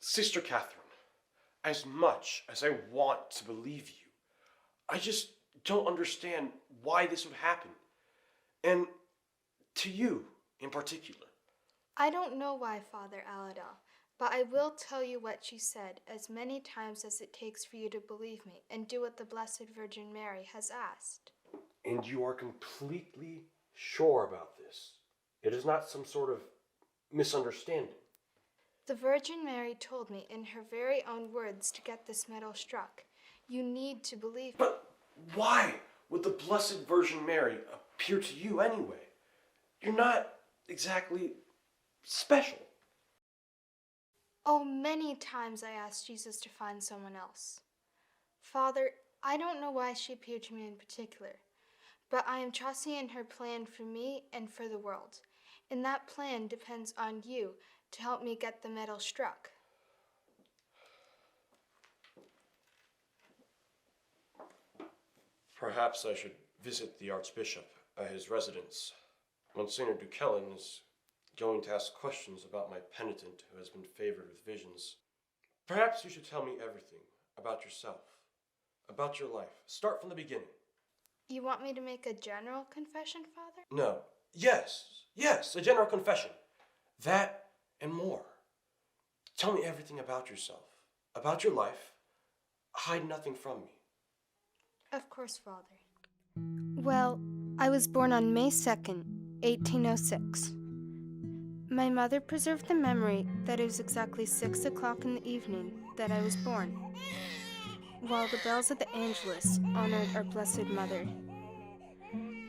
Sister Catherine, as much as I want to believe you, I just don't understand why this would happen. And to you in particular. I don't know why, Father Aladal, but I will tell you what she said as many times as it takes for you to believe me and do what the Blessed Virgin Mary has asked. And you are completely sure about this? It is not some sort of misunderstanding? The Virgin Mary told me in her very own words to get this medal struck. You need to believe me. But why would the Blessed Virgin Mary appear to you anyway? You're not exactly special. Oh, many times I asked Jesus to find someone else. Father, I don't know why she appeared to me in particular, but I am trusting in her plan for me and for the world. And that plan depends on you to help me get the medal struck. Perhaps I should visit the Archbishop at his residence. Monsignor Dukellen is going to ask questions about my penitent who has been favored with visions. Perhaps you should tell me everything about yourself, about your life. Start from the beginning. You want me to make a general confession, Father? No. Yes, a general confession. That and more. Tell me everything about yourself, about your life. Hide nothing from me. Of course, Father. Well, I was born on May 2nd, 1806. My mother preserved the memory that it was exactly 6 o'clock in the evening that I was born, while the bells of the Angelus honored our Blessed Mother.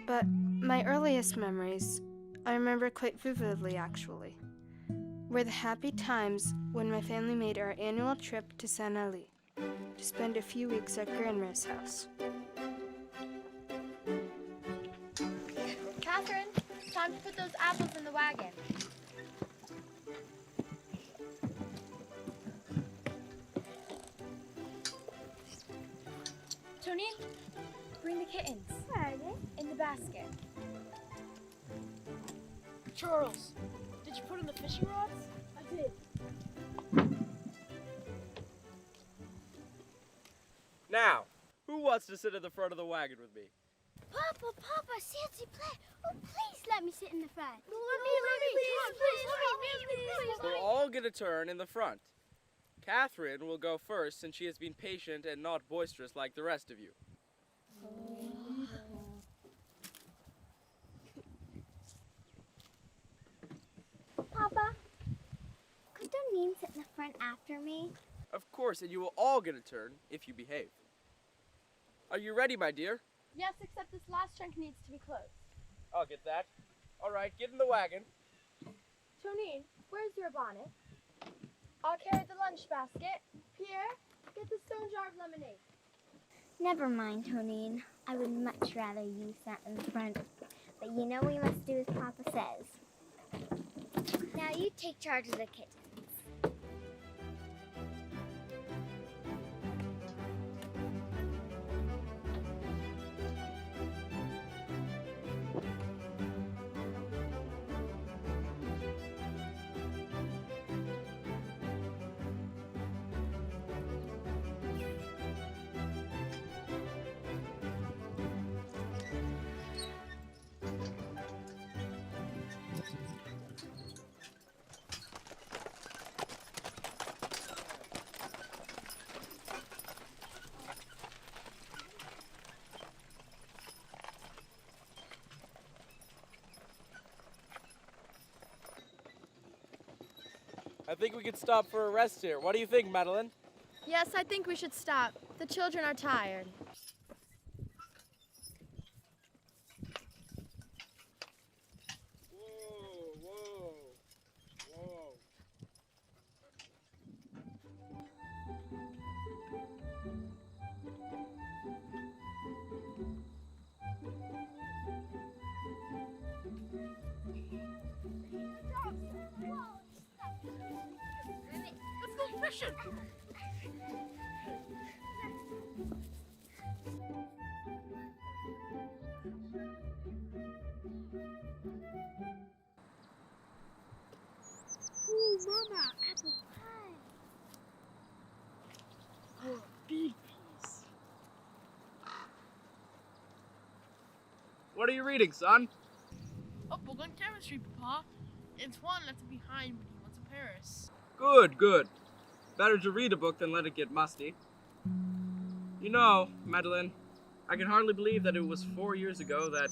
But my earliest memories, I remember quite vividly actually, were the happy times when my family made our annual trip to Saint Ali to spend a few weeks at Grandma's house. Catherine, time to put those apples in the wagon. Tony, bring the kittens. Where are they? In the basket. Charles, did you put in the fishing rods? I did. Now, who wants to sit at the front of the wagon with me? Papa, s'il te plaît. Oh, please let me sit in the front. No, let me. We'll all get a turn in the front. Catherine will go first since she has been patient and not boisterous like the rest of you. Papa, could Doneen sit in the front after me? Of course, and you will all get a turn if you behave. Are you ready, my dear? Yes, except this last trunk needs to be closed. I'll get that. All right, get in the wagon. Tonine, where's your bonnet? I'll carry the lunch basket. Pierre, get the stone jar of lemonade. Never mind, Tonine. I would much rather you sat in the front. But you know we must do as Papa says. Now you take charge of the kittens. I think we could stop for a rest here. What do you think, Madeline? Yes, I think we should stop. The children are tired. Whoa. Let's go fishing. Ooh, Mama, apple pie. What are you reading, son? A book on chemistry, Papa. Antoine left it behind when he went to Paris. Good, good. Better to read a book than let it get musty. You know, Madeline, I can hardly believe that it was 4 years ago that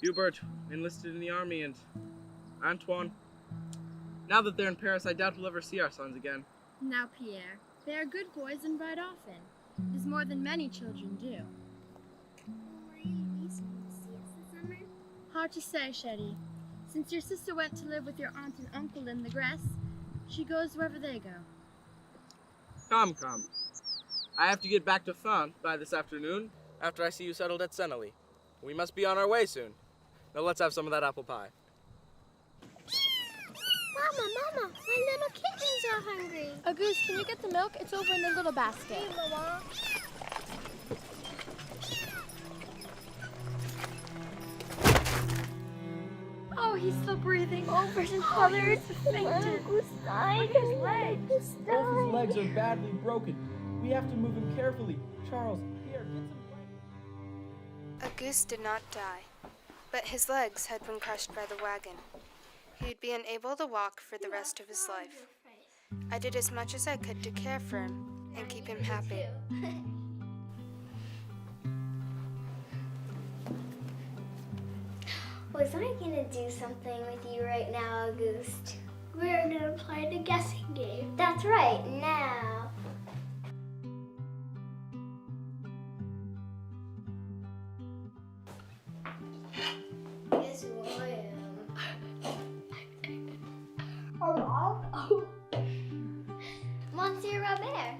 Hubert enlisted in the army and Antoine. Now that they're in Paris, I doubt we'll ever see our sons again. Now, Pierre, they are good boys and ride often. It is more than many children do. Will you least want to see us this summer? Hard to say, Shetty. Since your sister went to live with your aunt and uncle in the Grèce, she goes wherever they go. Come, come. I have to get back to Fun by this afternoon after I see you settled at Senely. We must be on our way soon. Now let's have some of that apple pie. Mama, my little kittens are hungry. Auguste, can you get the milk? It's over in the little basket. Hey, Mama. Oh, he's still breathing. Oh, Virgin Mother, it's fainted. Who's dying? His legs. Both his legs are badly broken. We have to move him carefully. Charles, here, get some blankets. Auguste did not die, but his legs had been crushed by the wagon. He'd be unable to walk for the rest of his life. I did as much as I could to care for him and keep him happy. Was I gonna do something with you right now, Auguste? We're gonna play the guessing game. That's right, now. Yes, I am. Hello? Oh. Monsieur Robert.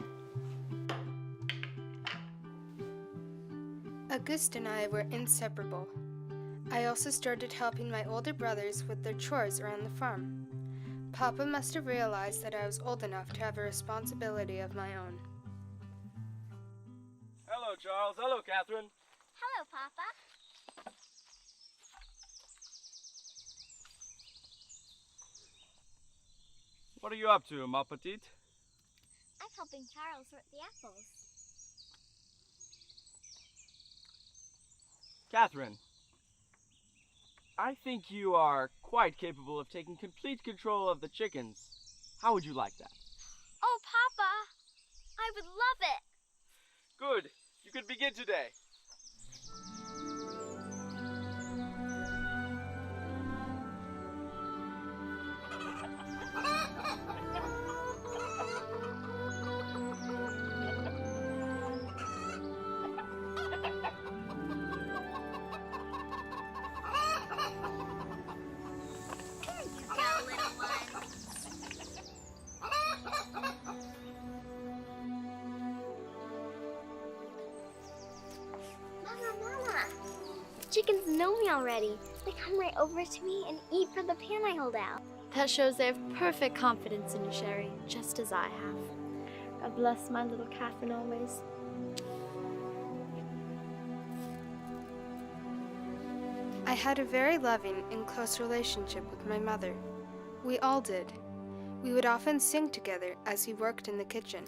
Auguste and I were inseparable. I also started helping my older brothers with their chores around the farm. Papa must have realized that I was old enough to have a responsibility of my own. Hello, Charles. Hello, Catherine. Hello, Papa. What are you up to, ma petite? I'm helping Charles sort the apples. Catherine, I think you are quite capable of taking complete control of the chickens. How would you like that? Oh, Papa, I would love it. Good. You can begin today. Chickens know me already. They come right over to me and eat from the pan I hold out. That shows they have perfect confidence in you, Sherry, just as I have. God bless my little Catherine always. I had a very loving and close relationship with my mother. We all did. We would often sing together as we worked in the kitchen.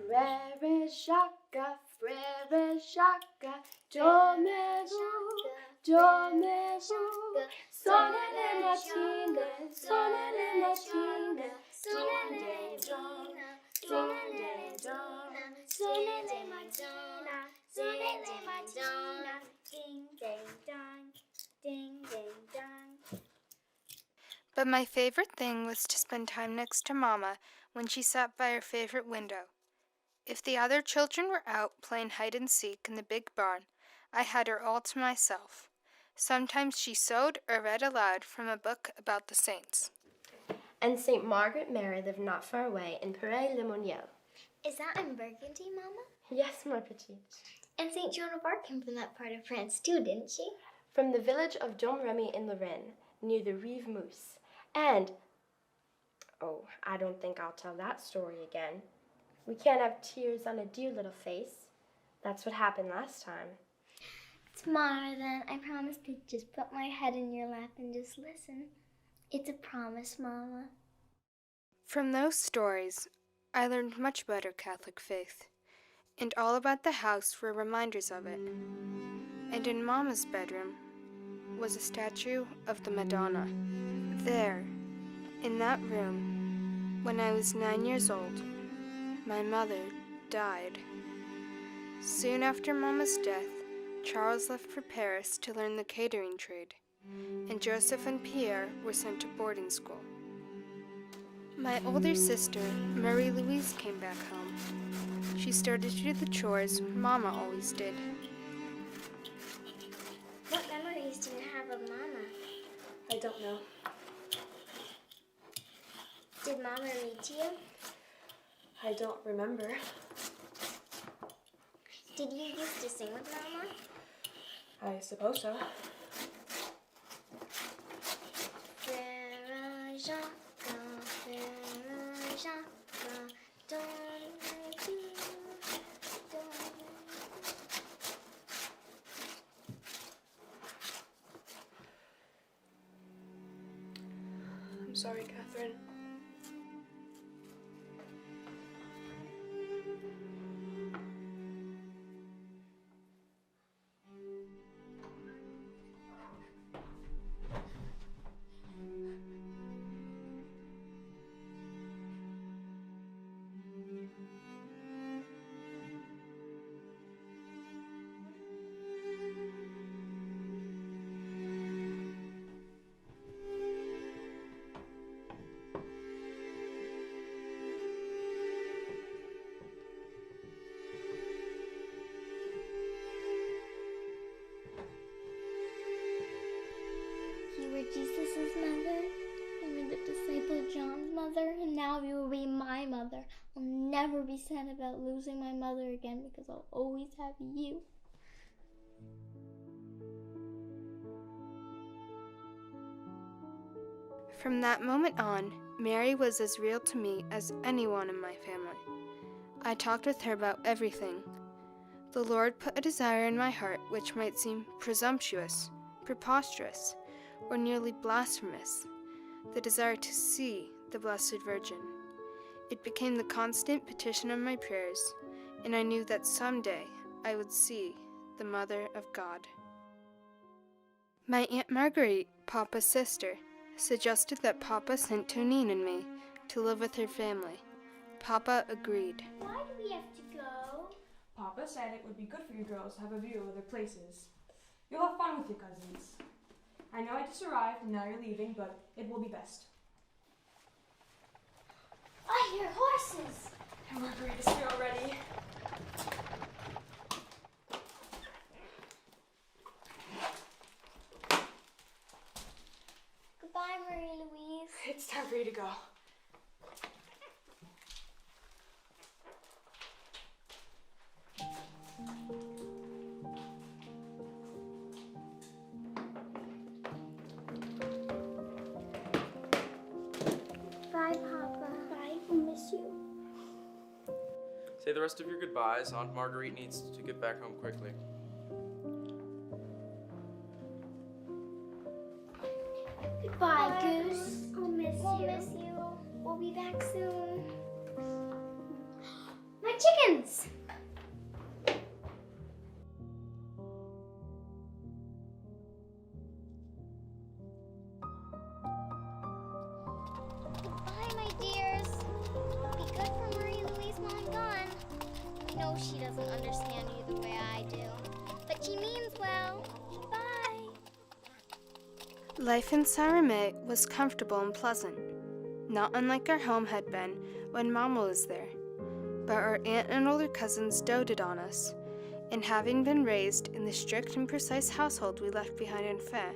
Frère Jacques, Frère Jacques, dormez-vous, dormez-vous, sonne les matines, sonne les matines, sonne les dons, sonne les dons, sonne les matines, sonne les matines, Ding, ding, dong, ding, ding, dong. But my favorite thing was to spend time next to Mama when she sat by her favorite window. If the other children were out playing hide and seek in the big barn, I had her all to myself. Sometimes she sewed or read aloud from a book about the saints. And St. Margaret Mary lived not far away in Péray-le-Monial. Is that in Burgundy, Mama? Yes, my petite. And St. Joan of Arc came from that part of France too, didn't she? From the village of Domremy in Lorraine, near the Rive Mousse. And, oh, I don't think I'll tell that story again. We can't have tears on a dear little face. That's what happened last time. Tomorrow then, I promise to just put my head in your lap and just listen. It's a promise, Mama. From those stories, I learned much about our Catholic faith, and all about the house were reminders of it. And in Mama's bedroom, was a statue of the Madonna. There, in that room, when I was 9 years old, my mother died. Soon after Mama's death, Charles left for Paris to learn the catering trade, and Joseph and Pierre were sent to boarding school. My older sister, Marie-Louise, came back home. She started to do the chores Mama always did. What memories do you have of Mama? I don't know. Did Mama meet you? I don't remember. Did you used to sing with Mama? I suppose so. Frère Jacques, donne-nous. I'm sorry, Catherine. You were Jesus' mother, you were the disciple John's mother, and now you will be my mother. I'll never be sad about losing my mother again because I'll always have you. From that moment on, Mary was as real to me as anyone in my family. I talked with her about everything. The Lord put a desire in my heart which might seem presumptuous, preposterous, or nearly blasphemous, the desire to see the Blessed Virgin. It became the constant petition of my prayers, and I knew that someday I would see the Mother of God. My Aunt Marguerite, Papa's sister, suggested that Papa sent Tonine and me to live with her family. Papa agreed. Why do we have to go? Papa said it would be good for you girls to have a view of other places. You'll have fun with your cousins. I know I just arrived and now you're leaving, but it will be best. I hear horses. And Marguerite is here already. Goodbye, Marie-Louise. It's time for you to go. Bye, Papa. Bye. I miss you. Say the rest of your goodbyes. Aunt Marguerite needs to get back home quickly. Goodbye, Goose. I'll miss you. We'll miss you. We'll be back soon. My chickens! Goodbye, my dears. Be good for Marie-Louise while I'm gone. I know she doesn't understand you the way I do, but she means well. Bye. Life in Saint-Remy was comfortable and pleasant, not unlike our home had been when Mama was there. But our aunt and older cousins doted on us, and having been raised in the strict and precise household we left behind in Fay,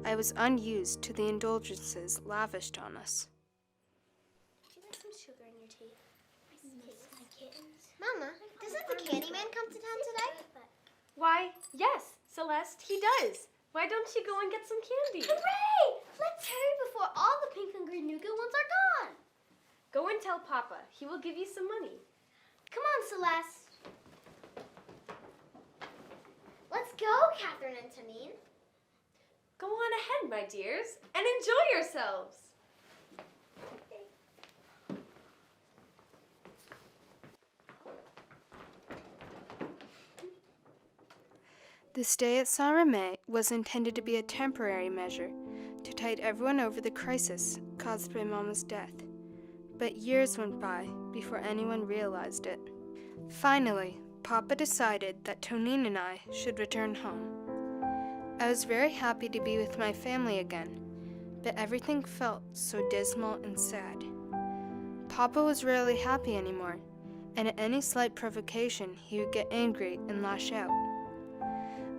I was unused to the indulgences lavished on us. Do you like some sugar in your tea? I miss my kittens. Mama, doesn't the Candyman come to town today? Why, yes, Celeste, he does. Why don't you go and get some candy? Hooray! Let's hurry before all the pink and green nougat ones are gone. Go and tell Papa. He will give you some money. Come on, Celeste. Let's go, Catherine and Tonine. Go on ahead, my dears, and enjoy yourselves. The stay at Saint-Remy was intended to be a temporary measure to tide everyone over the crisis caused by Mama's death. But years went by before anyone realized it. Finally, Papa decided that Tonine and I should return home. I was very happy to be with my family again, but everything felt so dismal and sad. Papa was rarely happy anymore, and at any slight provocation he would get angry and lash out.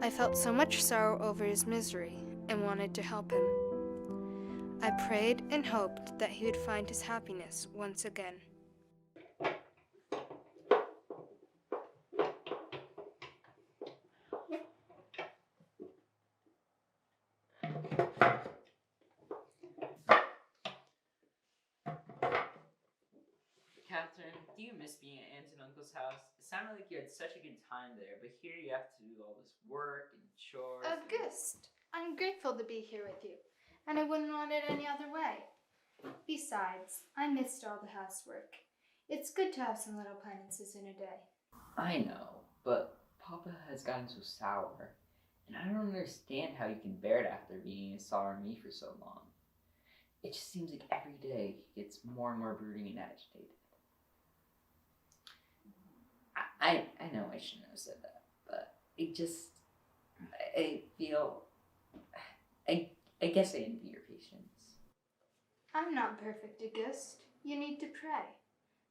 I felt so much sorrow over his misery and wanted to help him. I prayed and hoped that he would find his happiness once again. Catherine, do you miss being at Aunt and Uncle's house? It sounded like you had such a good time there, but here you have to do all this work and chores. Auguste, I'm grateful to be here with you, and I wouldn't want it any other way. Besides, I missed all the housework. It's good to have some little penances in a day. I know, but Papa has gotten so sour, and I don't understand how you can bear it after being in Saint-Remy for so long. It just seems like every day he gets more and more brooding and agitated. I know I shouldn't have said that, but I feel, I guess I envy your patience. I'm not perfect, Auguste. You need to pray.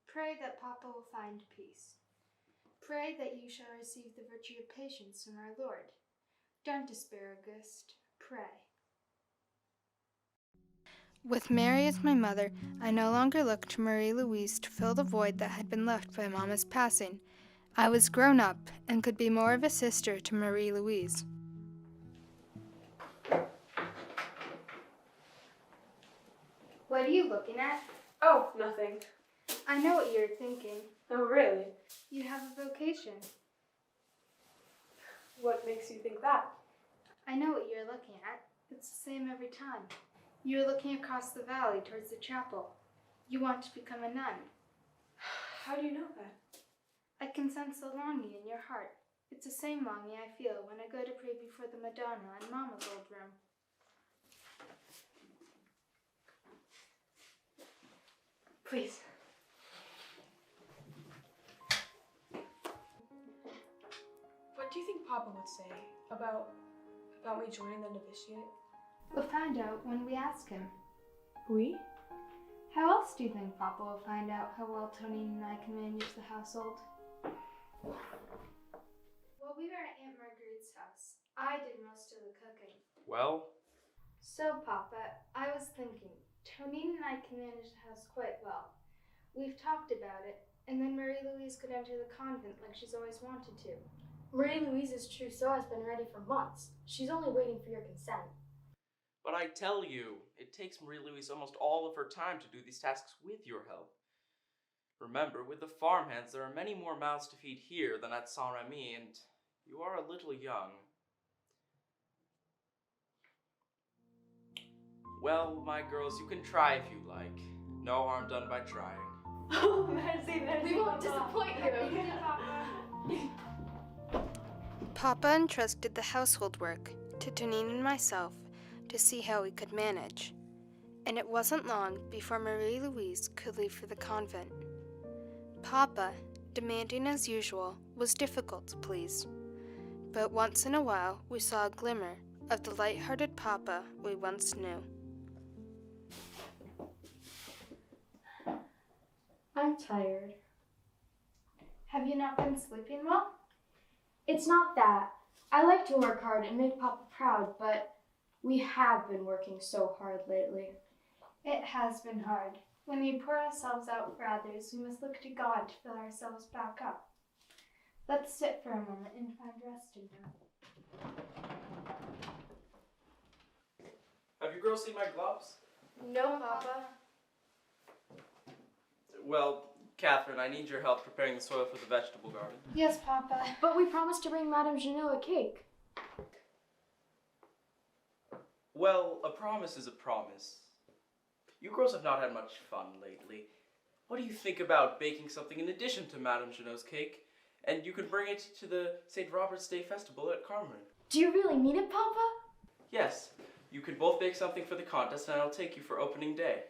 Pray that Papa will find peace. Pray that you shall receive the virtue of patience from our Lord. Don't despair, Auguste. Pray. With Mary as my mother, I no longer looked to Marie-Louise to fill the void that had been left by Mama's passing. I was grown up and could be more of a sister to Marie-Louise. What are you looking at? Oh, nothing. I know what you're thinking. Oh, really? You have a vocation. What makes you think that? I know what you're looking at. It's the same every time. You're looking across the valley towards the chapel. You want to become a nun. How do you know that? I can sense the longing in your heart. It's the same longing I feel when I go to pray before the Madonna in Mama's old room. Please. What do you think Papa would say about me joining the novitiate? We'll find out when we ask him. We? How else do you think Papa will find out how well Tonine and I can manage the household? While we were at Aunt Marguerite's house, I did most of the cooking. Well, So, Papa, I was thinking, Tonine and I can manage the house quite well. We've talked about it, and then Marie-Louise could enter the convent like she's always wanted to. Marie-Louise's trousseau has been ready for months. She's only waiting for your consent. but I tell you, it takes Marie-Louise almost all of her time to do these tasks with your help. Remember, with the farmhands, there are many more mouths to feed here than at Saint-Remy, and you are a little young. Well, my girls, you can try if you like. No harm done by trying. Oh, merci, merci. We won't disappoint you. Papa entrusted the household work to Tonine and myself to see how we could manage. And it wasn't long before Marie-Louise could leave for the convent. Papa, demanding as usual, was difficult to please. But once in a while, we saw a glimmer of the light-hearted Papa we once knew. I'm tired. Have you not been sleeping well? It's not that. I like to work hard and make Papa proud, but we have been working so hard lately. It has been hard. When we pour ourselves out for others, we must look to God to fill ourselves back up. Let's sit for a moment and find rest in Him. Have you girls seen my gloves? No, Papa. Well, Catherine, I need your help preparing the soil for the vegetable garden. Yes, Papa. But we promised to bring Madame Janot a cake. Well, a promise is a promise. You girls have not had much fun lately. What do you think about baking something in addition to Madame Janot's cake? And you could bring it to the St. Robert's Day Festival at Carmen. Do you really mean it, Papa? Yes, you could both bake something for the contest and I'll take you for opening day.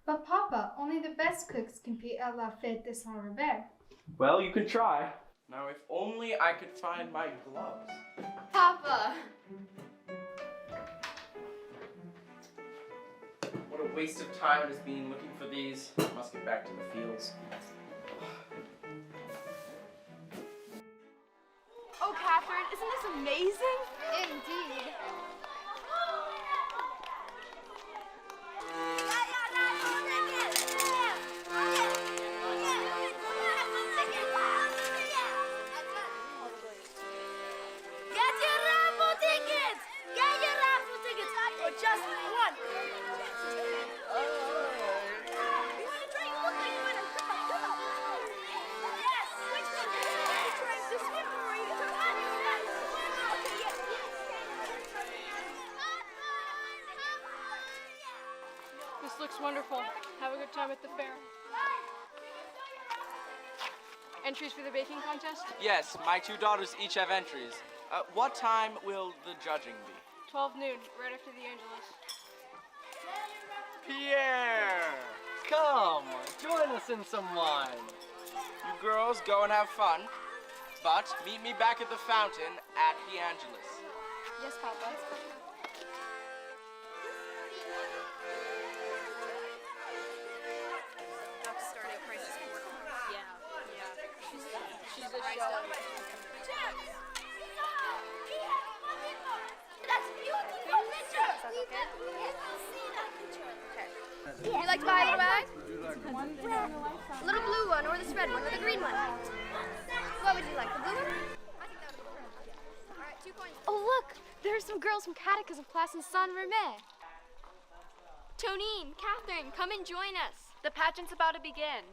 But Papa, only the best cooks compete at La Fête de Saint-Robert. Well, you can try. Now, if only I could find my gloves. Papa! What a waste of time it has been looking for these. I must get back to the fields. Oh, Catherine, isn't this amazing? Indeed. Just one. This looks wonderful. Have a good time at the fair. Entries for the baking contest? Yes, my two daughters each have entries. What time will the judging be? 12 noon, right after the Angelus. Pierre! Come, join us in some wine. You girls go and have fun, but meet me back at the fountain at the Angelus. Yes, Papa. She's a show. That's beautiful picture. That's okay. Okay. You like to buy a little bag? A little blue one, or this red one, or the green one. What would you like? The blue one? I think that would be perfect. All right, 2 coins. Oh, look! There are some girls from catechism class in Saint-Romain. Tonine, Catherine, come and join us. The pageant's about to begin.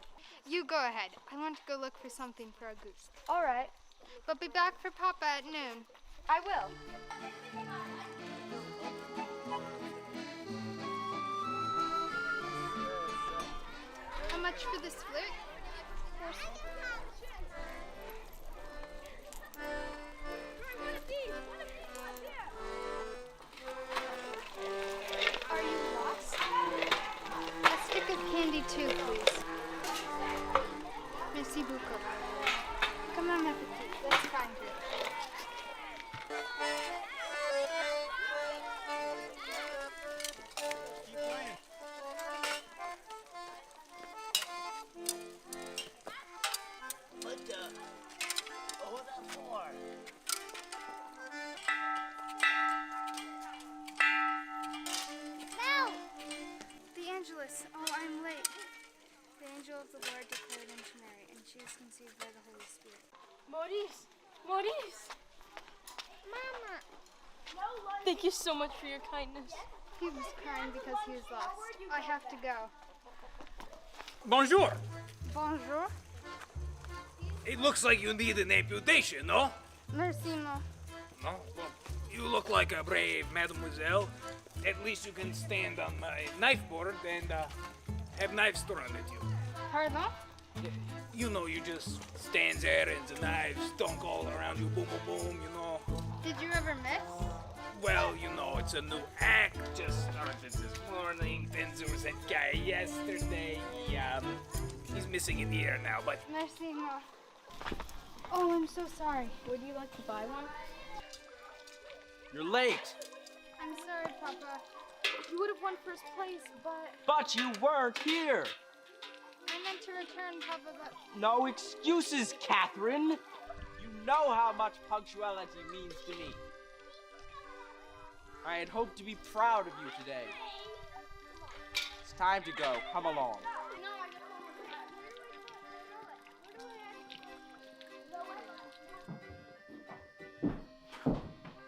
You go ahead. I want to go look for something for Auguste. All right. But be back for Papa at noon. I will. How much for this flute? Are you lost? A stick of candy too, please. Merci beaucoup. Come on, ma petite. Let's find her. Oh, I'm late. The angel of the Lord declared unto Mary, and she is conceived by the Holy Spirit. Maurice! Maurice! Mama! Thank you so much for your kindness. He was crying because he was lost. I have to go. Bonjour. Bonjour. It looks like you need an amputation, no? Merci, no. No? Well, you look like a brave mademoiselle. At least you can stand on my knife board and have knives thrown at you. Pardon? You know, you just stand there and the knives dunk all around you, boom, boom, boom, you know. Did you ever miss? Well, you know, it's a new act, just started this morning. Then there was that guy yesterday. He's missing an ear now, but... Merci, no. Oh, I'm so sorry. Would you like to buy one? You're late. I'm sorry, Papa. You would have won first place, but... But you weren't here. I meant to return, Papa, but... No excuses, Catherine. You know how much punctuality means to me. I had hoped to be proud of you today. It's time to go. Come along.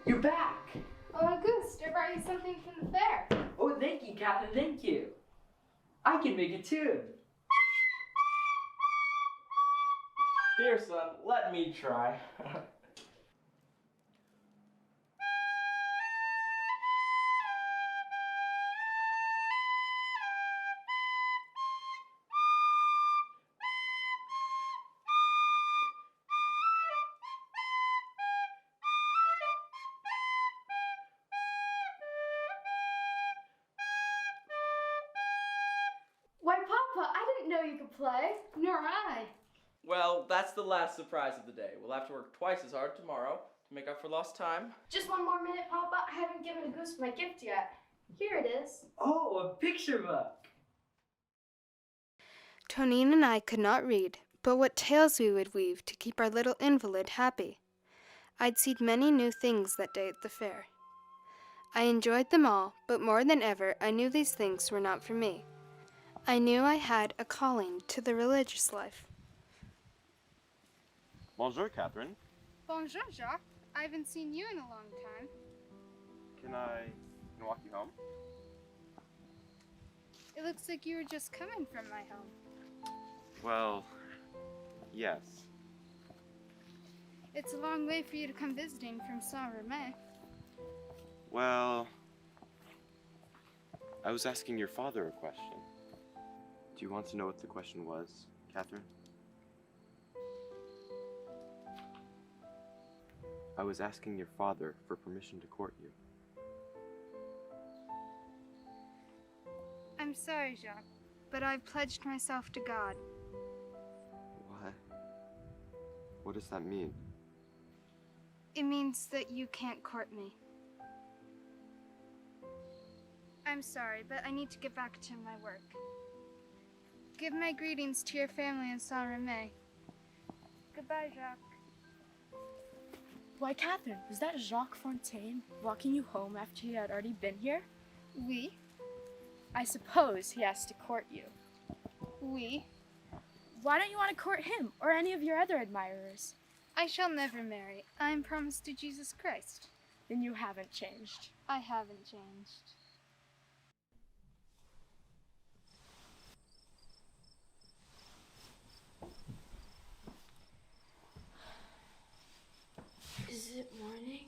You're back! Oh, Auguste, I brought you something from the fair. Oh, thank you, Catherine, thank you. I can make a tune. Here, son, let me try. Papa, I didn't know you could play. Nor I. Well, that's the last surprise of the day. We'll have to work twice as hard tomorrow to make up for lost time. Just one more minute, Papa. I haven't given a goose my gift yet. Here it is. Oh, a picture book. Tonine and I could not read, but what tales we would weave to keep our little invalid happy. I'd seen many new things that day at the fair. I enjoyed them all, but more than ever I knew these things were not for me. I knew I had a calling to the religious life. Bonjour, Catherine. Bonjour, Jacques. I haven't seen you in a long time. Can I walk you home? It looks like you were just coming from my home. Well, yes. It's a long way for you to come visiting from Saint-Romain. Well, I was asking your father a question. Do you want to know what the question was, Catherine? I was asking your father for permission to court you. I'm sorry, Jacques, but I've pledged myself to God. What? What does that mean? It means that you can't court me. I'm sorry, but I need to get back to my work. Give my greetings to your family in Saint-Romain. Goodbye, Jacques. Why, Catherine, was that Jacques Fontaine walking you home after he had already been here? Oui. I suppose he has to court you. Oui. Why don't you want to court him or any of your other admirers? I shall never marry. I am promised to Jesus Christ. Then you haven't changed. I haven't changed. Is it morning?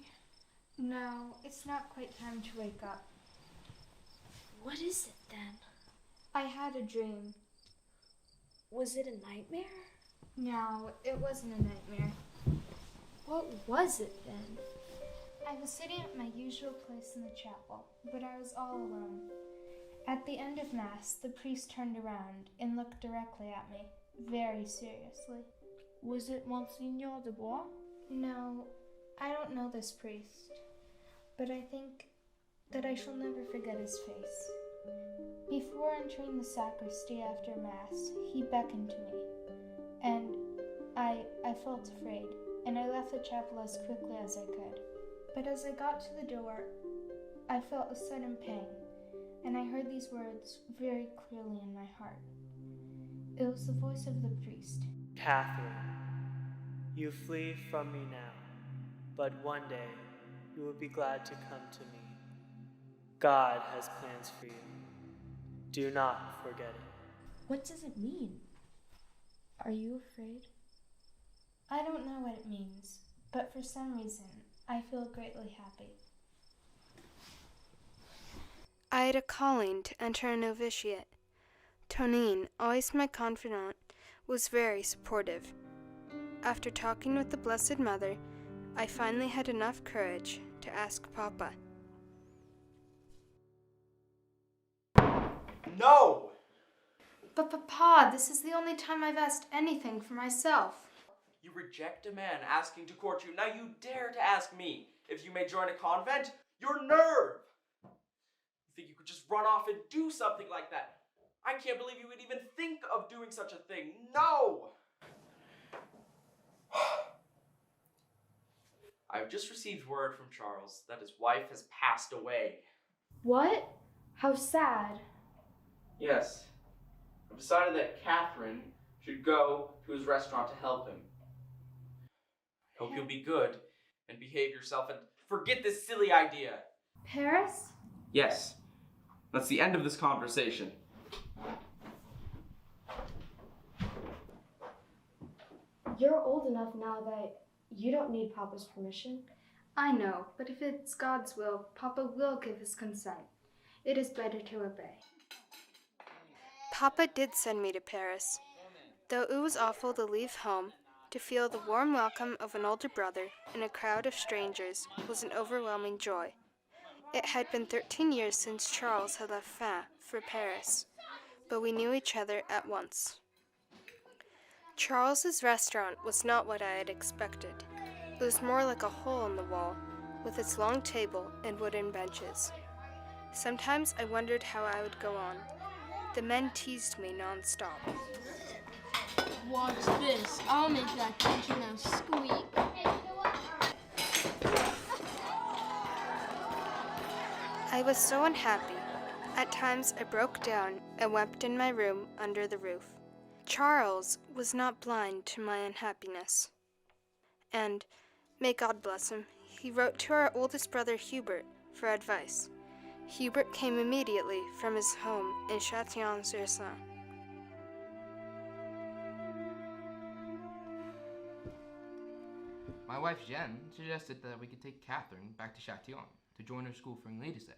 No, it's not quite time to wake up. What is it then? I had a dream. Was it a nightmare? No, it wasn't a nightmare. What was it then? I was sitting at my usual place in the chapel, but I was all alone. At the end of Mass, the priest turned around and looked directly at me, very seriously. Was it Monsignor de Bois? No, I don't know this priest, but I think that I shall never forget his face. Before entering the sacristy after Mass, he beckoned to me, and I felt afraid, and I left the chapel as quickly as I could. But as I got to the door, I felt a sudden pang, and I heard these words very clearly in my heart. It was the voice of the priest. Catherine, you flee from me now, but one day you will be glad to come to me. God has plans for you. Do not forget it. What does it mean? Are you afraid? I don't know what it means, but for some reason, I feel greatly happy. I had a calling to enter a novitiate. Tonine, always my confidant, was very supportive. After talking with the Blessed Mother, I finally had enough courage to ask Papa. No! But Papa, this is the only time I've asked anything for myself. You reject a man asking to court you. Now you dare to ask me if you may join a convent? Your nerve! You think you could just run off and do something like that? I can't believe you would even think of doing such a thing. No! I've just received word from Charles that his wife has passed away. What? How sad. Yes. I've decided that Catherine should go to his restaurant to help him. I hope you'll be good and behave yourself and forget this silly idea. Paris? Yes. That's the end of this conversation. You're old enough now that you don't need Papa's permission. I know, but if it's God's will, Papa will give his consent. It is better to obey. Papa did send me to Paris. Though it was awful to leave home, to feel the warm welcome of an older brother in a crowd of strangers was an overwhelming joy. It had been 13 years since Charles had left Fin for Paris, but we knew each other at once. Charles's restaurant was not what I had expected. It was more like a hole in the wall, with its long table and wooden benches. Sometimes I wondered how I would go on. The men teased me non-stop. Watch this. I'll make that country mouse squeak. I was so unhappy. At times I broke down and wept in my room under the roof. Charles was not blind to my unhappiness. And, may God bless him, he wrote to our oldest brother Hubert for advice. Hubert came immediately from his home in Châtillon-sur-Saône. My wife Jeanne suggested that we could take Catherine back to Châtillon to join her school for young ladies there.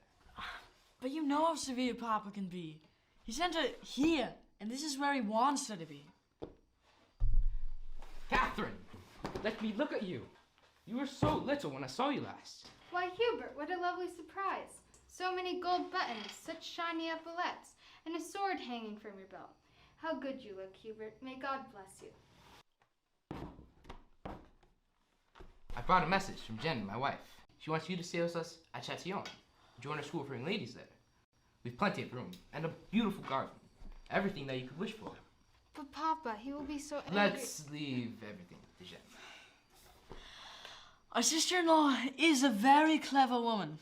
But you know how severe Papa can be. He sent her here, and this is where he wants her to be. Catherine, let me look at you. You were so little when I saw you last. Why, Hubert, what a lovely surprise. So many gold buttons, such shiny epaulets, and a sword hanging from your belt. How good you look, Hubert. May God bless you. I brought a message from Jen, my wife. She wants you to stay with us at Châtillon. Join our school for young ladies there. We've plenty of room and a beautiful garden. Everything that you could wish for. But Papa, he will be so angry. Let's leave everything to Jen. Our sister-in-law is a very clever woman.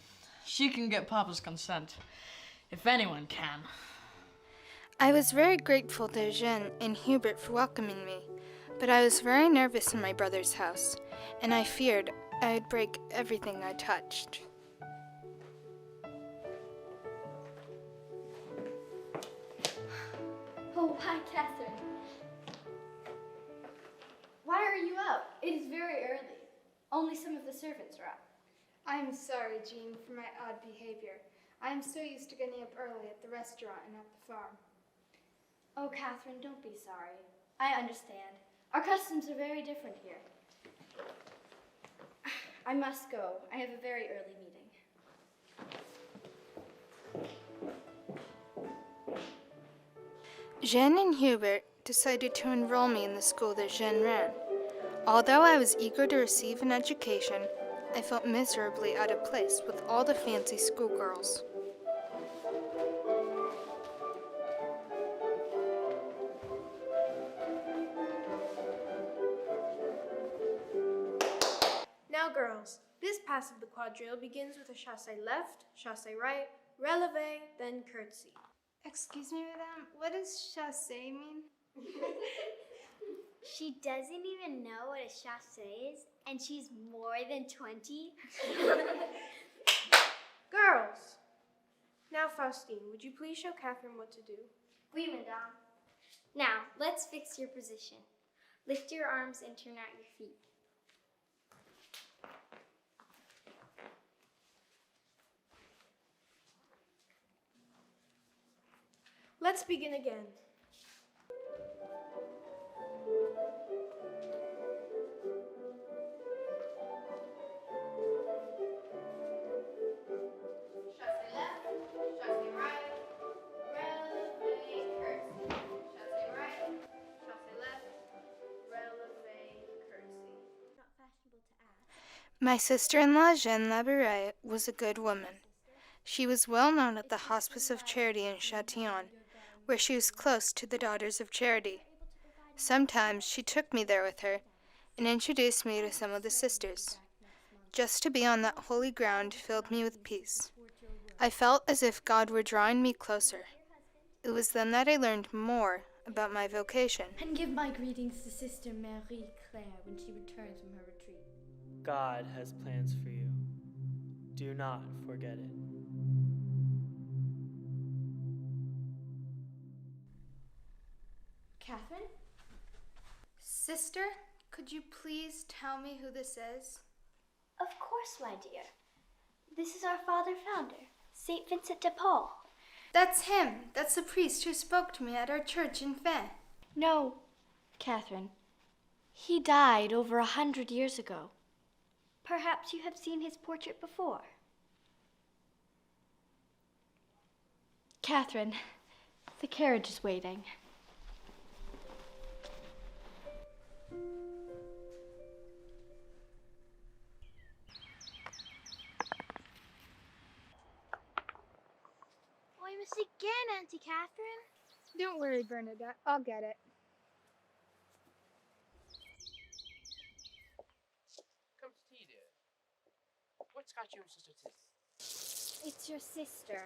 She can get Papa's consent, if anyone can. I was very grateful to Jeanne and Hubert for welcoming me, but I was very nervous in my brother's house, and I feared I would break everything I touched. Oh, hi, Catherine. Why are you up? It is very early. Only some of the servants are up. I am sorry, Jean, for my odd behavior. I am so used to getting up early at the restaurant and at the farm. Oh, Catherine, don't be sorry. I understand. Our customs are very different here. I must go. I have a very early meeting. Jeanne and Hubert decided to enroll me in the school that Jeanne ran. Although I was eager to receive an education, I felt miserably out of place with all the fancy schoolgirls. Now, girls, this pass of the quadrille begins with a chasse left, chasse right, releve, then curtsy. Excuse me, madame, what does chasse mean? She doesn't even know what a chasse is, and she's more than 20. Girls! Now, Faustine, would you please show Catherine what to do? Oui, madame. Now, let's fix your position. Lift your arms and turn out your feet. Let's begin again. My sister-in-law, Jeanne Labouré, was a good woman. She was well known at the Hospice of Charity in Châtillon, where she was close to the Daughters of Charity. Sometimes she took me there with her and introduced me to some of the sisters. Just to be on that holy ground filled me with peace. I felt as if God were drawing me closer. It was then that I learned more about my vocation. And give my greetings to Sister Marie Claire when she returns from her retreat. God has plans for you. Do not forget it. Catherine? Sister, could you please tell me who this is? Of course, my dear. This is our father founder, St. Vincent de Paul. That's him. That's the priest who spoke to me at our church in Fay. No, Catherine. He died over 100 years ago. Perhaps you have seen his portrait before. Catherine, The carriage is waiting. I must again, Auntie Catherine. Don't worry, Bernadette. I'll get it. Come to tea, dear. What's got you and Sister Tis? It's your sister.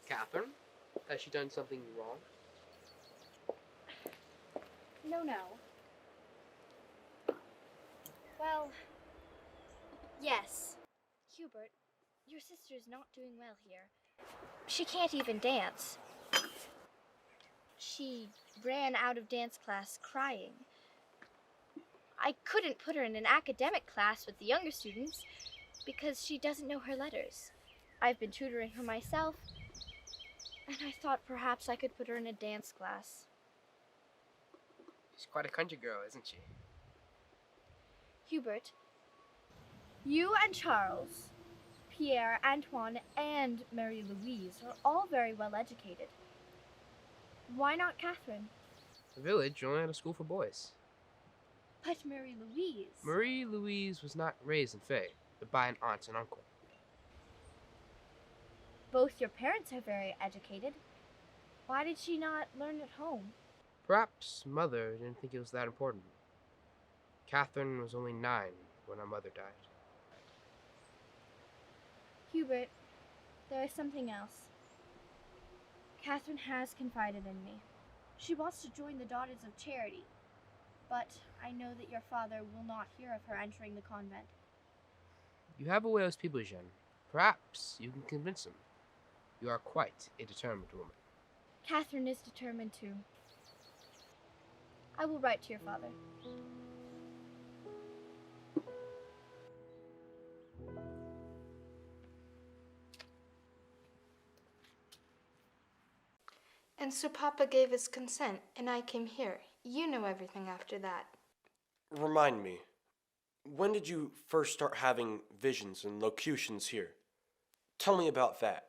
Catherine? Has she done something wrong? No. Well, yes. Hubert, your sister's not doing well here. She can't even dance. She ran out of dance class crying. I couldn't put her in an academic class with the younger students because she doesn't know her letters. I've been tutoring her myself, and I thought perhaps I could put her in a dance class. She's quite a country girl, isn't she? Hubert, you and Charles, Pierre, Antoine, and Mary Louise are all very well educated. Why not Catherine? The village only had a school for boys. But Mary Louise. Marie Louise was not raised in Faye, but by an aunt and uncle. Both your parents are very educated. Why did she not learn at home? Perhaps Mother didn't think it was that important. Catherine was only 9 when our mother died. Hubert, there is something else. Catherine has confided in me. She wants to join the Daughters of Charity, but I know that your father will not hear of her entering the convent. You have a way with people, Jeanne. Perhaps you can convince him. You are quite a determined woman. Catherine is determined too. I will write to your father. And so Papa gave his consent, and I came here. You know everything after that. Remind me, when did you first start having visions and locutions here? Tell me about that.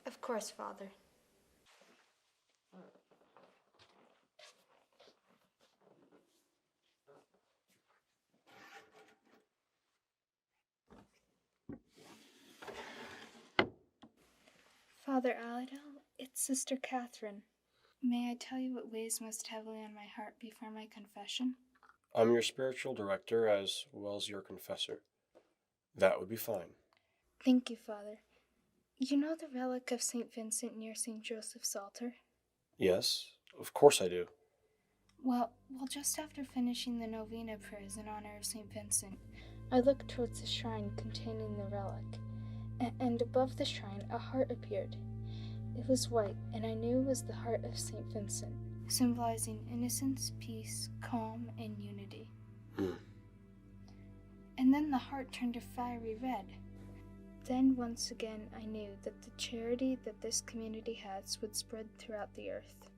Of course, Father. Father Aladel, it's Sister Catherine. May I tell you what weighs most heavily on my heart before my confession? I'm your spiritual director as well as your confessor. That would be fine. Thank you, Father. You know the relic of St. Vincent near St. Joseph's altar? Yes, of course I do. Well, just after finishing the novena prayers in honor of St. Vincent, I looked towards the shrine containing the relic, and above the shrine a heart appeared. It was white, and I knew it was the heart of St. Vincent, symbolizing innocence, peace, calm, and unity. And then the heart turned a fiery red. Then once again I knew that the charity that this community has would spread throughout the earth.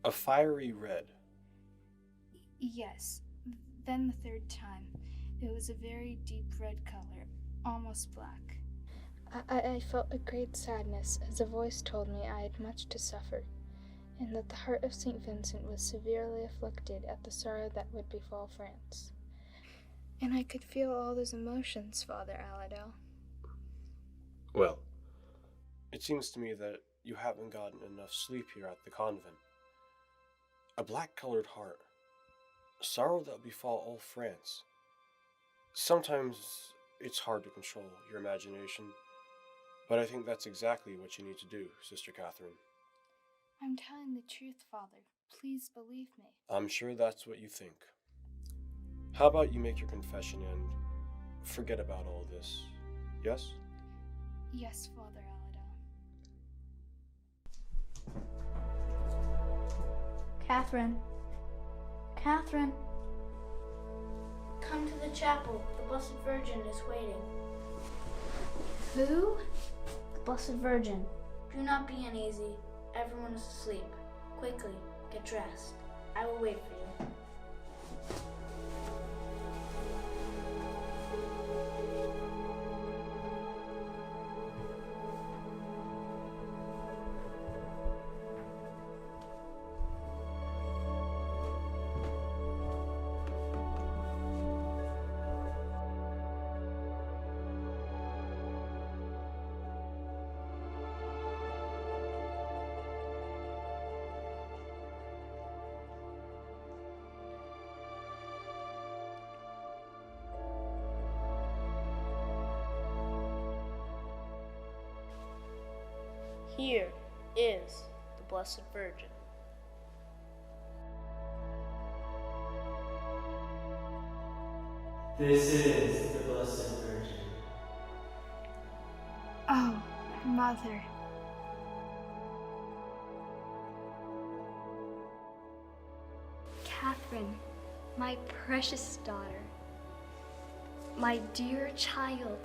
A fiery red. Yes. Then the third time, it was a very deep red color, almost black. I felt a great sadness as a voice told me I had much to suffer, and that the heart of St. Vincent was severely afflicted at the sorrow that would befall France. And I could feel all those emotions, Father Aladel. Well, it seems to me that you haven't gotten enough sleep here at the convent. A black-colored heart. Sorrow that befall all France. Sometimes it's hard to control your imagination, but I think that's exactly what you need to do, Sister Catherine. I'm telling the truth, Father. Please believe me. I'm sure that's what you think. How about you make your confession and forget about all this, yes? Yes, Father Aladel. Catherine. Catherine. Come to the chapel. The Blessed Virgin is waiting. Who? The Blessed Virgin. Do not be uneasy. Everyone is asleep. Quickly, get dressed. I will wait for you. Here is the Blessed Virgin. This is the Blessed Virgin. Oh, Mother. Catherine, my precious daughter, my dear child,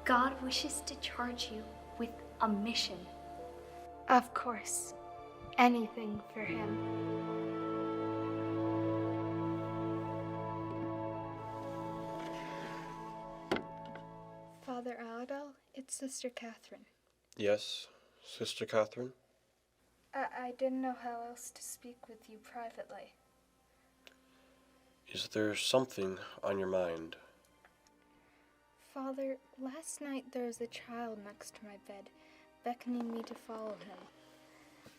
God wishes to charge you with a mission. Of course. Anything for him. Father Aladal, it's Sister Catherine. Yes, Sister Catherine? I didn't know how else to speak with you privately. Is there something on your mind? Father, last night there was a child next to my bed, beckoning me to follow him.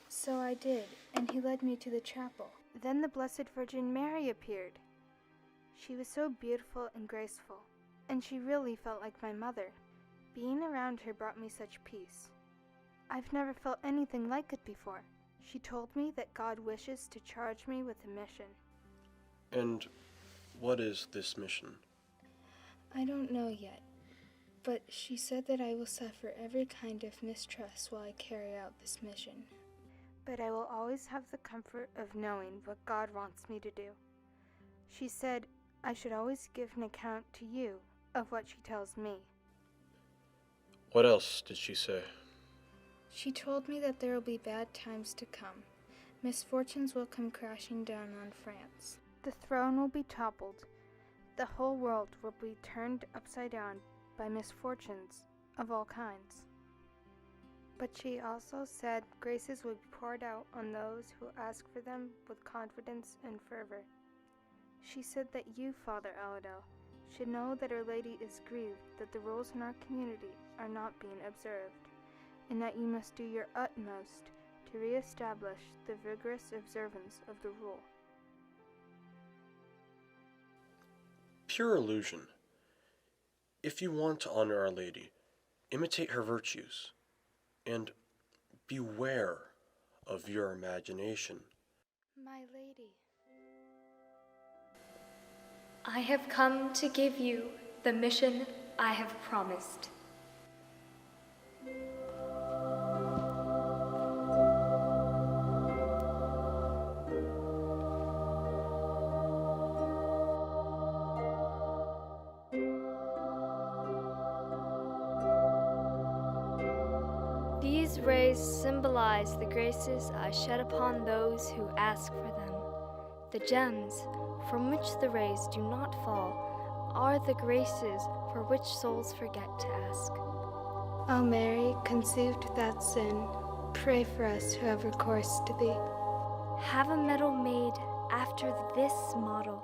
So I did, and he led me to the chapel. Then the Blessed Virgin Mary appeared. She was so beautiful and graceful, and she really felt like my mother. Being around her brought me such peace. I've never felt anything like it before. She told me that God wishes to charge me with a mission. And what is this mission? I don't know yet, but she said that I will suffer every kind of mistrust while I carry out this mission. But I will always have the comfort of knowing what God wants me to do. She said I should always give an account to you of what she tells me. What else did she say? She told me that there will be bad times to come. Misfortunes will come crashing down on France. The throne will be toppled. The whole world will be turned upside down by misfortunes of all kinds. But she also said graces will be poured out on those who ask for them with confidence and fervor. She said that you, Father Aladal, should know that Our Lady is grieved that the rules in our community are not being observed, and that you must do your utmost to re-establish the vigorous observance of the rule. Pure illusion. If you want to honor Our Lady, imitate her virtues, and beware of your imagination. My Lady. I have come to give you the mission I have promised. These rays symbolize the graces I shed upon those who ask for them. The gems, from which the rays do not fall, are the graces for which souls forget to ask. O Mary, conceived without sin, pray for us who have recourse to thee. Have a medal made after this model.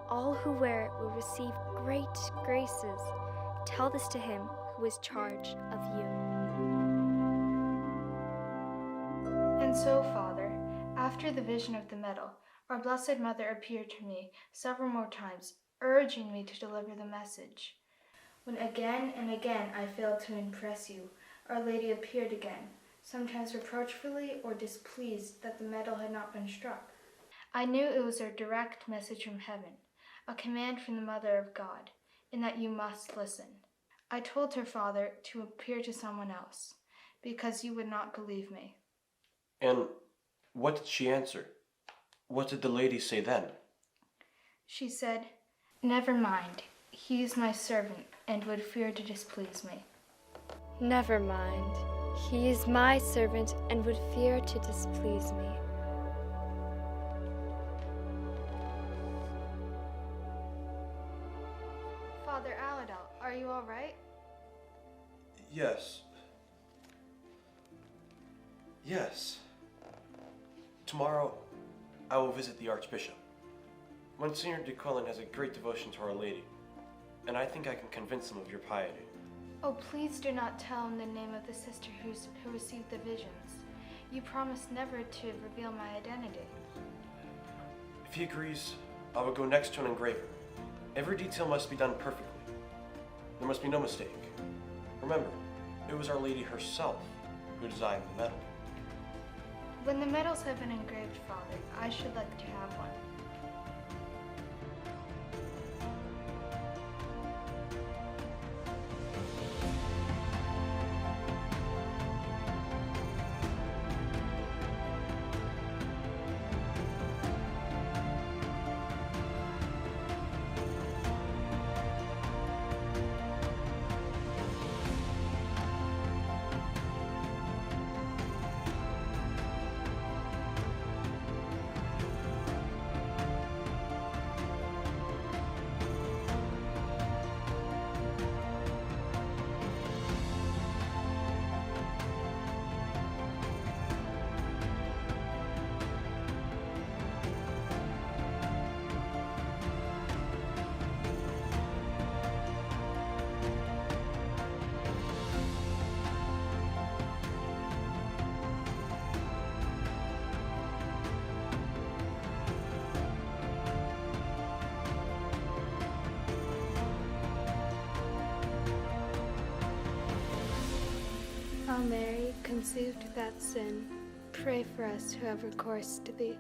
All who wear it will receive great graces. Tell this to him who is charge of you. And so, Father, after the vision of the medal, our Blessed Mother appeared to me several more times, urging me to deliver the message. When again and again I failed to impress you, Our Lady appeared again, sometimes reproachfully or displeased that the medal had not been struck. I knew it was a direct message from heaven, a command from the Mother of God, and that you must listen. I told her, Father, to appear to someone else, because you would not believe me. And what did she answer? What did the lady say then? She said, "Never mind. He is my servant and would fear to displease me." Never mind. He is my servant and would fear to displease me. Father Aladal, are you all right? Yes. Yes. Tomorrow, I will visit the Archbishop. Monsignor de Quillen has a great devotion to Our Lady, and I think I can convince him of your piety. Oh, please do not tell him the name of the sister who received the visions. You promised never to reveal my identity. If he agrees, I will go next to an engraver. Every detail must be done perfectly. There must be no mistake. Remember, it was Our Lady herself who designed the medal. When the medals have been engraved, Father, I should like to have one. Hail Mary, conceived without sin, pray for us who have recourse to thee.